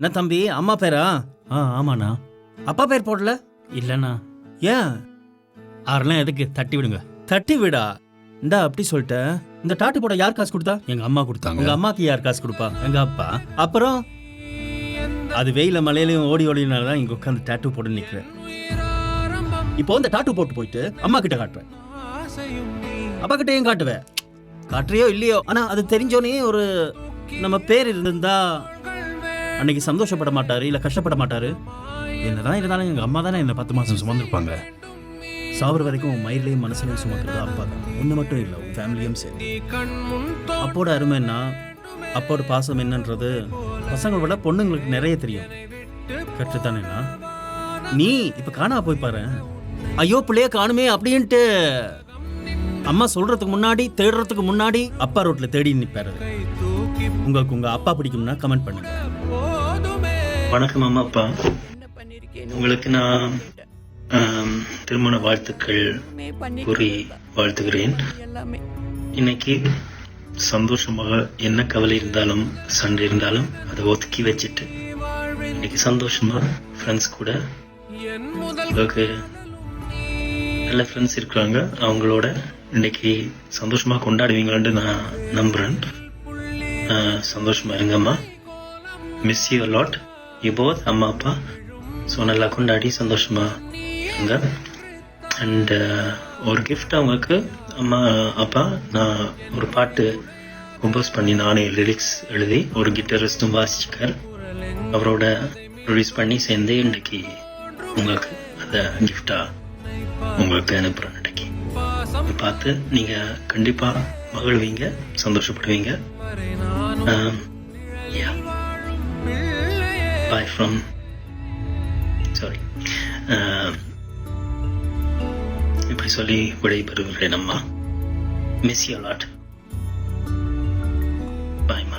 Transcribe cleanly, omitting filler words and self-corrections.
என்ன தம்பி, அம்மா பேரா? ஆமாண்ணா. அப்பா பேர் போடல? இல்லைண்ணா. ஏன்? ஆறுலாம் எதுக்கு, தட்டி விடுங்க. தட்டி விடா. இந்தா அப்படி சொல்லிட்ட. இந்த டாட்டு போட யார் காசு கொடுத்தா? எங்க அம்மா கொடுத்தாங்க. உங்க அம்மாக்கு யார் காசு கொடுப்பா? எங்க அப்பா. அப்புறம் அது வெயில மலையிலையும் ஓடி ஓடினால தான் இங்க உட்காந்து டாட்டு போட்டு நிக்கிறேன். இப்போ இந்த டாட்டு போட்டு போயிட்டு அம்மா கிட்ட காட்டுவேன், அப்பா கிட்டேயும் காட்டுவேன். காட்டுறியோ இல்லையோ, ஆனா அது தெரிஞ்சோனே ஒரு நம்ம பேர் இருந்திருந்தா அன்னைக்கு சந்தோஷப்பட மாட்டாரு, இல்ல கஷ்டப்பட மாட்டாரு. என்னதான் இருந்தாலும் எங்க அம்மா தானே என்ன 10 மாசம் சுமந்துருப்பாங்க. சாவர வரைக்கும் உன் மயிலையும் மனசுலையும் சுமக்கிறது அப்பா தான். ஒன்று மட்டும் இல்லை, உன் ஃபேமிலியும் சரி. அப்போட அருமை என்ன, அப்போட பாசம் என்னன்றது பசங்களை விட பொண்ணுங்களுக்கு நிறைய தெரியும். கற்றுத்தானேண்ணா? நீ இப்ப காணா போய் பாரு. ஐயோ பிள்ளைய காணுமே அப்படின்ட்டு அம்மா சொல்றதுக்கு முன்னாடி, தேடுறதுக்கு முன்னாடி அப்பா ரோட்ல தேடி நிற்பாரு. உங்களுக்கு உங்க அப்பா பிடிக்கும்னா கமெண்ட் பண்ணுங்க. வணக்கம் அம்மா அப்பா, உங்களுக்கு நான் திருமண வாழ்த்துக்கள் கூறி வாழ்த்துகிறேன். இன்னைக்கு சந்தோஷமாக, என்ன கவலை இருந்தாலும் சண்டை இருந்தாலும் அதை ஒதுக்கி வச்சுட்டு இன்னைக்கு சந்தோஷமா ஃப்ரெண்ட்ஸ் கூட, உங்களுக்கு நல்ல ஃப்ரெண்ட்ஸ் இருக்கிறாங்க, அவங்களோட இன்னைக்கு சந்தோஷமா கொண்டாடுவீங்கன்னு நான் நம்புறேன். சந்தோஷமா இருங்கம்மா. Miss you lot, you both அம்மா அப்பா. ஸோ நல்லா கொண்டாடி சந்தோஷமா இருங்க. அண்ட் ஒரு கிஃப்ட் அவங்களுக்கு அம்மா அப்பா, நான் ஒரு பாட்டு கம்போஸ் பண்ணி நானே லிரிக்ஸ் எழுதி ஒரு கிட்டாரிஸ்டும் வாசிச்சுக்கார், அவரோட ப்ரொடியூஸ் பண்ணி சேர்ந்து இன்னைக்கு உங்களுக்கு அதை கிஃப்டா உங்களுக்கு அனுப்புகிறேன். இன்னைக்கு பார்த்து நீங்கள் கண்டிப்பாக மகிழ்வீங்க, சந்தோஷப்படுவீங்க. Bye from sorry இப்படி சொல்லி விடைபெறுகிறேன் அம்மா. Miss you lot. பாய் மா.